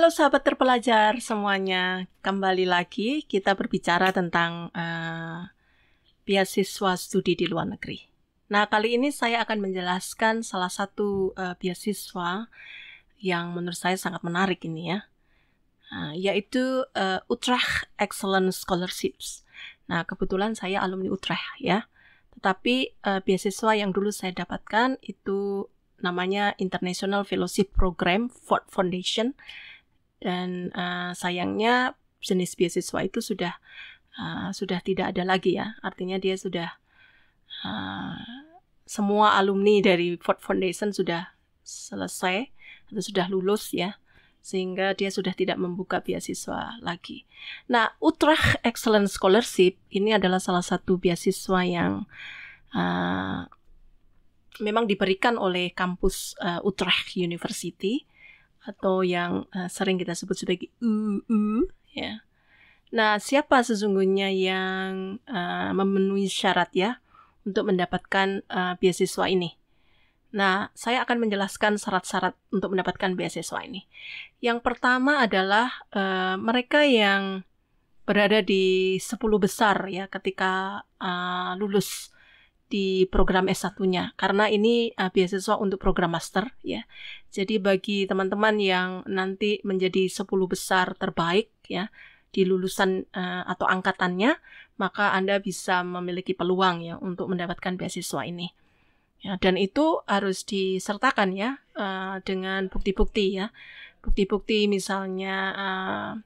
Halo sahabat terpelajar semuanya, kembali lagi kita berbicara tentang beasiswa studi di luar negeri. Nah, kali ini saya akan menjelaskan salah satu beasiswa yang menurut saya sangat menarik ini ya, yaitu Utrecht Excellence Scholarships. Nah, kebetulan saya alumni Utrecht ya, tetapi beasiswa yang dulu saya dapatkan itu namanya International Fellowship Program Ford Foundation. Dan sayangnya jenis beasiswa itu sudah tidak ada lagi ya. Artinya dia sudah semua alumni dari Ford Foundation sudah selesai atau sudah lulus ya, sehingga dia sudah tidak membuka beasiswa lagi. Nah, Utrecht Excellence Scholarship ini adalah salah satu beasiswa yang memang diberikan oleh kampus Utrecht University, atau yang sering kita sebut sebagai UU ya. Nah, siapa sesungguhnya yang memenuhi syarat ya untuk mendapatkan beasiswa ini? Nah, saya akan menjelaskan syarat-syarat untuk mendapatkan beasiswa ini. Yang pertama adalah mereka yang berada di 10 besar ya ketika lulus di program S1-nya, karena ini beasiswa untuk program master ya. Jadi bagi teman-teman yang nanti menjadi 10 besar terbaik ya di lulusan atau angkatannya, maka Anda bisa memiliki peluang ya untuk mendapatkan beasiswa ini. Ya, dan itu harus disertakan ya dengan bukti-bukti ya. Bukti-bukti misalnya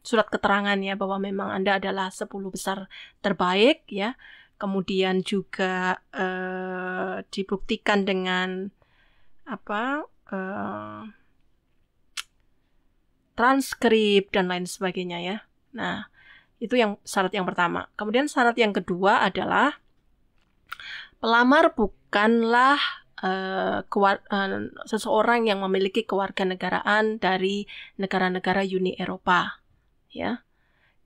surat keterangan ya bahwa memang Anda adalah 10 besar terbaik ya. Kemudian juga dibuktikan dengan transkrip dan lain sebagainya ya. Nah, itu yang syarat yang pertama. Kemudian syarat yang kedua adalah pelamar bukanlah seseorang yang memiliki kewarganegaraan dari negara-negara Uni Eropa ya.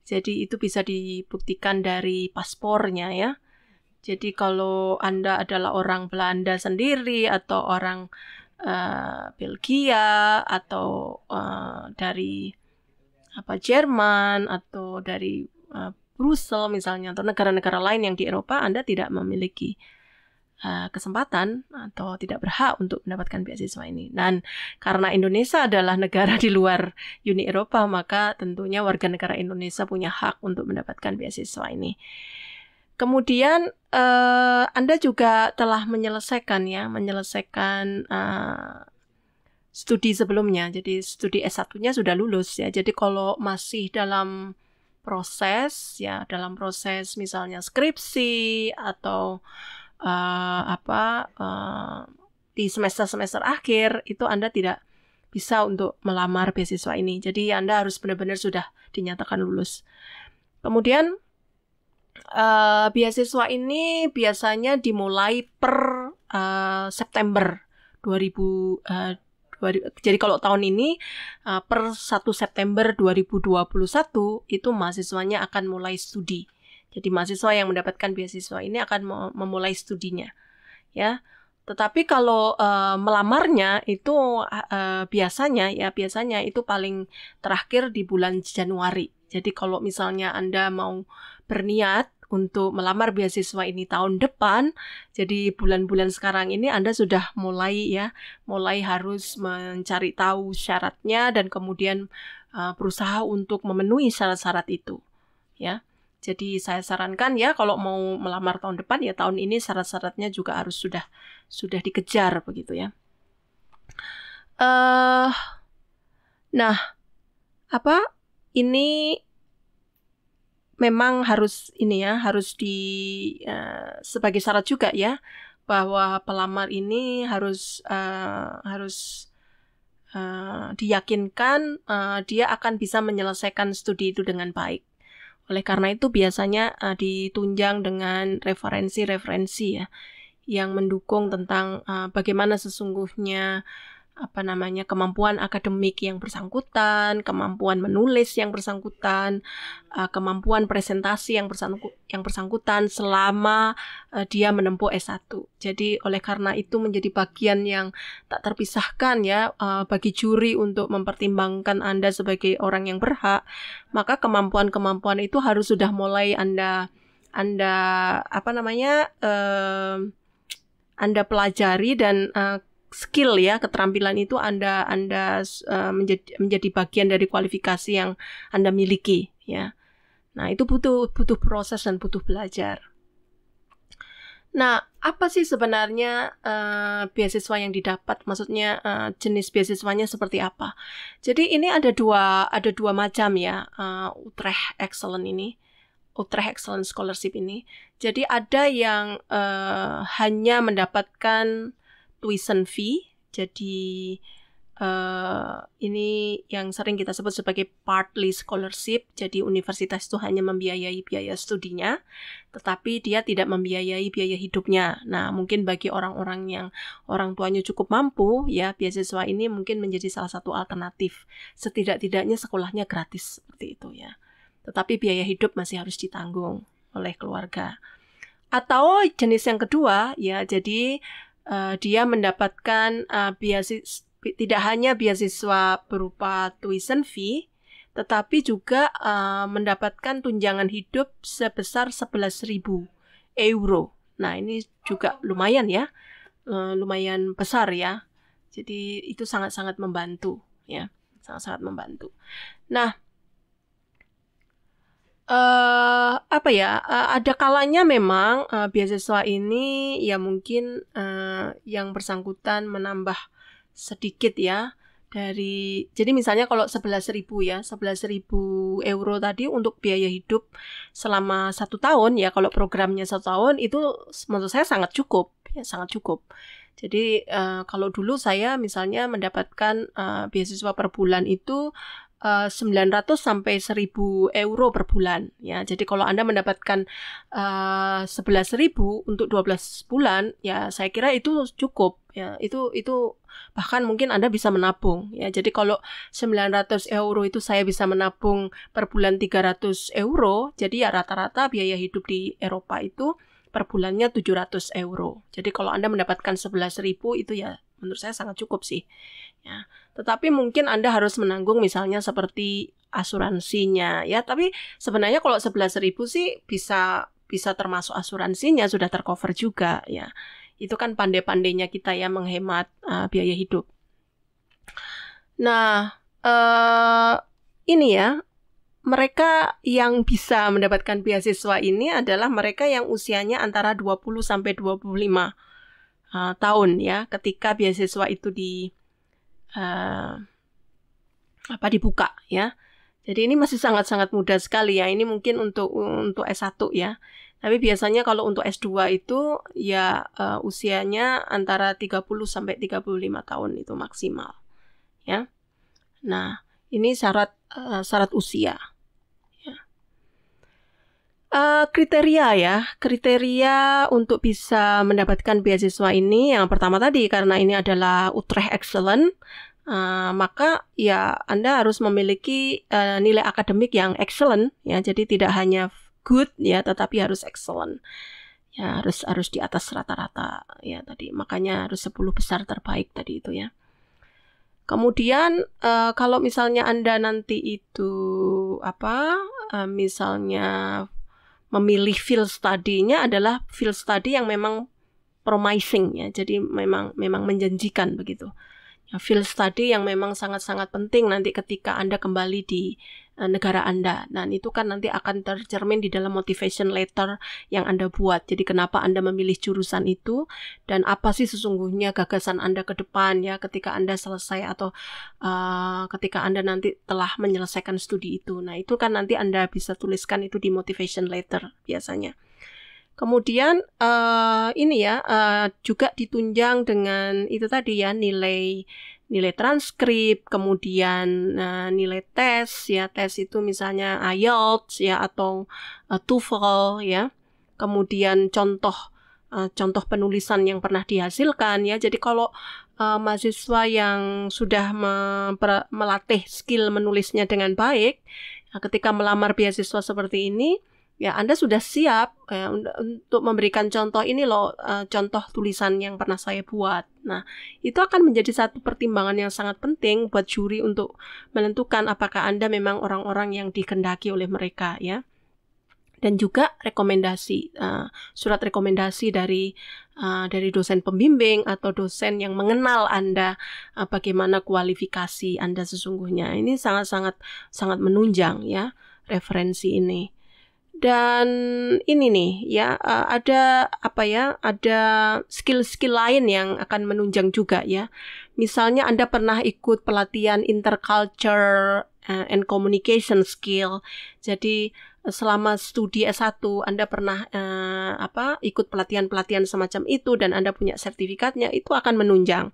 Jadi itu bisa dibuktikan dari paspornya ya. Jadi kalau Anda adalah orang Belanda sendiri atau orang Belgia atau dari Jerman atau dari Brussel misalnya, atau negara-negara lain yang di Eropa, Anda tidak memiliki kesempatan atau tidak berhak untuk mendapatkan beasiswa ini. Dan karena Indonesia adalah negara di luar Uni Eropa, maka tentunya warga negara Indonesia punya hak untuk mendapatkan beasiswa ini. Kemudian Anda juga telah menyelesaikan studi sebelumnya. Jadi studi S1-nya sudah lulus ya. Jadi kalau masih dalam proses misalnya skripsi atau di semester akhir, itu Anda tidak bisa untuk melamar beasiswa ini. Jadi Anda harus benar-benar sudah dinyatakan lulus. Kemudian beasiswa ini biasanya dimulai per September 2000. Jadi kalau tahun ini per 1 September 2021 itu mahasiswanya akan mulai studi. Jadi mahasiswa yang mendapatkan beasiswa ini akan memulai studinya, ya. Tetapi kalau melamarnya itu biasanya itu paling terakhir di bulan Januari. Jadi kalau misalnya Anda mau berniat untuk melamar beasiswa ini tahun depan, jadi bulan-bulan sekarang ini Anda sudah mulai harus mencari tahu syaratnya dan kemudian berusaha untuk memenuhi syarat-syarat itu, ya. Jadi saya sarankan ya kalau mau melamar tahun depan ya tahun ini syarat-syaratnya juga harus sudah dikejar begitu ya. Ini memang harus sebagai syarat juga ya bahwa pelamar ini harus diyakinkan dia akan bisa menyelesaikan studi itu dengan baik. Oleh karena itu biasanya ditunjang dengan referensi ya yang mendukung tentang bagaimana sesungguhnya kemampuan akademik yang bersangkutan, kemampuan menulis yang bersangkutan, kemampuan presentasi yang bersangkutan selama dia menempuh S1. Jadi oleh karena itu menjadi bagian yang tak terpisahkan ya bagi juri untuk mempertimbangkan Anda sebagai orang yang berhak, maka kemampuan-kemampuan itu harus sudah mulai Anda pelajari, dan skill ya, keterampilan itu Anda menjadi bagian dari kualifikasi yang Anda miliki ya. Nah, itu butuh proses dan butuh belajar. Nah, apa sih sebenarnya beasiswa yang didapat? Maksudnya jenis beasiswanya seperti apa? Jadi ini ada dua macam ya, Utrecht Excellent Scholarship ini. Jadi ada yang hanya mendapatkan tuition fee. Jadi ini yang sering kita sebut sebagai partly scholarship. Jadi universitas itu hanya membiayai biaya studinya, tetapi dia tidak membiayai biaya hidupnya. Nah, mungkin bagi orang-orang yang orang tuanya cukup mampu, ya beasiswa ini mungkin menjadi salah satu alternatif. Setidak-tidaknya sekolahnya gratis seperti itu ya. Tetapi biaya hidup masih harus ditanggung oleh keluarga. Atau jenis yang kedua, ya, jadi dia mendapatkan tidak hanya beasiswa berupa tuition fee, tetapi juga mendapatkan tunjangan hidup sebesar 11.000 euro. Nah, ini juga lumayan ya, lumayan besar ya. Jadi itu sangat-sangat membantu ya, sangat-sangat membantu. Nah, ada kalanya memang beasiswa ini ya mungkin yang bersangkutan menambah sedikit ya dari, jadi misalnya kalau 11.000 ya, 11.000 euro tadi untuk biaya hidup selama 1 tahun ya, kalau programnya 1 tahun itu menurut saya sangat cukup ya, sangat cukup. Jadi kalau dulu saya misalnya mendapatkan beasiswa per bulan itu 900 sampai 1.000 euro per bulan ya. Jadi kalau Anda mendapatkan 11.000 untuk 12 bulan ya, saya kira itu cukup ya. Itu bahkan mungkin Anda bisa menabung ya. Jadi kalau 900 euro itu saya bisa menabung per bulan 300 euro, jadi ya rata-rata biaya hidup di Eropa itu per bulannya 700 euro. Jadi kalau Anda mendapatkan 11.000 itu ya menurut saya sangat cukup sih ya. Tetapi mungkin Anda harus menanggung misalnya seperti asuransinya ya. Tapi sebenarnya kalau 11.000 sih bisa termasuk asuransinya, sudah tercover juga ya. Itu kan pandai-pandainya kita ya menghemat biaya hidup. Nah, ini ya, mereka yang bisa mendapatkan beasiswa ini adalah mereka yang usianya antara 20 sampai 25 tahun ya, ketika beasiswa itu dibuka ya. Jadi ini masih sangat-sangat muda sekali ya. Ini mungkin untuk S1 ya. Tapi biasanya kalau untuk S2 itu ya usianya antara 30 sampai 35 tahun itu maksimal ya. Nah, ini syarat usia. Ya. Kriteria untuk bisa mendapatkan beasiswa ini, yang pertama tadi karena ini adalah Utrecht Excellent, maka ya Anda harus memiliki nilai akademik yang excellent ya. Jadi tidak hanya good ya, tetapi harus excellent. Ya, harus di atas rata-rata ya tadi. Makanya harus 10 besar terbaik tadi itu ya. Kemudian kalau misalnya Anda nanti itu misalnya memilih field study-nya adalah field study yang memang promising ya. Jadi memang menjanjikan begitu. Ya, field study yang memang sangat-sangat penting nanti ketika Anda kembali di negara Anda. Nah, itu kan nanti akan tercermin di dalam motivation letter yang Anda buat. Jadi kenapa Anda memilih jurusan itu dan apa sih sesungguhnya gagasan Anda ke depan ya ketika Anda selesai atau ketika Anda nanti telah menyelesaikan studi itu. Nah, itu kan nanti Anda bisa tuliskan itu di motivation letter biasanya. Kemudian juga ditunjang dengan itu tadi ya, nilai transkrip, kemudian nilai tes ya, tes itu misalnya IELTS ya atau TOEFL ya. Kemudian contoh contoh penulisan yang pernah dihasilkan ya. Jadi kalau mahasiswa yang sudah melatih skill menulisnya dengan baik, ketika melamar beasiswa seperti ini, ya Anda sudah siap untuk memberikan contoh ini loh, contoh tulisan yang pernah saya buat. Nah, itu akan menjadi satu pertimbangan yang sangat penting buat juri untuk menentukan apakah Anda memang orang-orang yang dikehendaki oleh mereka ya. Dan juga rekomendasi, surat rekomendasi dari dosen pembimbing atau dosen yang mengenal Anda, bagaimana kualifikasi Anda sesungguhnya. Ini sangat menunjang ya referensi ini. Dan ini nih ya, ada skill-skill lain yang akan menunjang juga ya. Misalnya Anda pernah ikut pelatihan interculture and communication skill. Jadi selama studi S1 Anda pernah ikut pelatihan-pelatihan semacam itu dan Anda punya sertifikatnya, itu akan menunjang.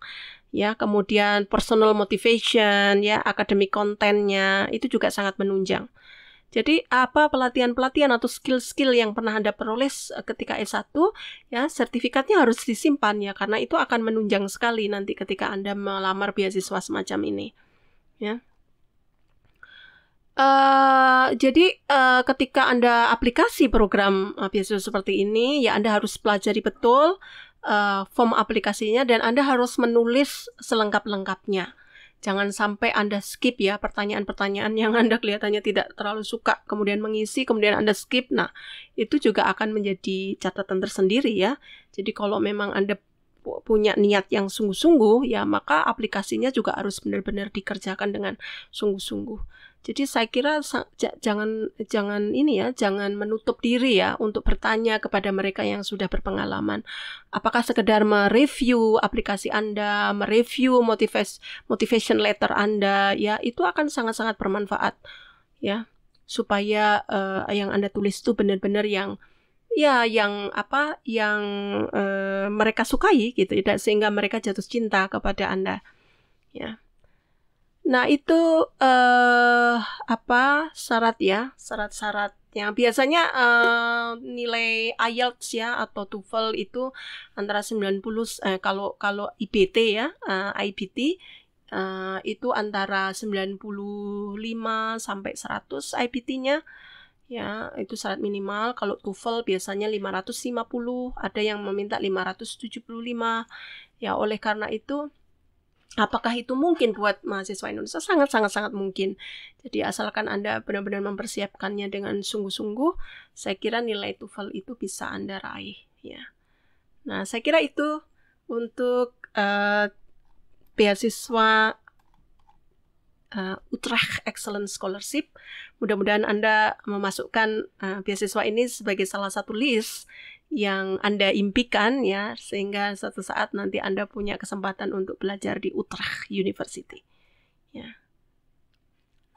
Ya, kemudian personal motivation ya, academic content-nya itu juga sangat menunjang. Jadi apa pelatihan-pelatihan atau skill-skill yang pernah Anda peroleh ketika S1 ya, sertifikatnya harus disimpan ya, karena itu akan menunjang sekali nanti ketika Anda melamar beasiswa semacam ini ya. Jadi ketika Anda aplikasi program beasiswa seperti ini ya, Anda harus pelajari betul form aplikasinya dan Anda harus menulis selengkap-lengkapnya. Jangan sampai Anda skip ya pertanyaan-pertanyaan yang Anda kelihatannya tidak terlalu suka, kemudian mengisi, kemudian Anda skip. Nah, itu juga akan menjadi catatan tersendiri ya. Jadi kalau memang Anda punya niat yang sungguh-sungguh ya, maka aplikasinya juga harus benar-benar dikerjakan dengan sungguh-sungguh. Jadi saya kira jangan menutup diri ya untuk bertanya kepada mereka yang sudah berpengalaman. Apakah sekedar mereview aplikasi Anda, mereview motivation letter Anda ya, itu akan sangat-sangat bermanfaat ya, supaya yang Anda tulis itu benar-benar yang mereka sukai gitu, sehingga mereka jatuh cinta kepada Anda ya. Nah, itu syarat-syaratnya. Biasanya nilai IELTS ya atau TOEFL itu antara 90 kalau IBT ya, IBT itu antara 95 sampai 100 IBT-nya. Ya, itu syarat minimal. Kalau TOEFL biasanya 550, ada yang meminta 575. Ya, oleh karena itu, apakah itu mungkin buat mahasiswa Indonesia? Sangat mungkin. Jadi asalkan Anda benar-benar mempersiapkannya dengan sungguh-sungguh, saya kira nilai TOEFL itu bisa Anda raih. Ya. Nah, saya kira itu untuk beasiswa Utrecht Excellence Scholarship. Mudah-mudahan Anda memasukkan beasiswa ini sebagai salah satu list yang Anda impikan ya, sehingga suatu saat nanti Anda punya kesempatan untuk belajar di Utrecht University. Ya.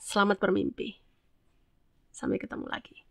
Selamat bermimpi. Sampai ketemu lagi.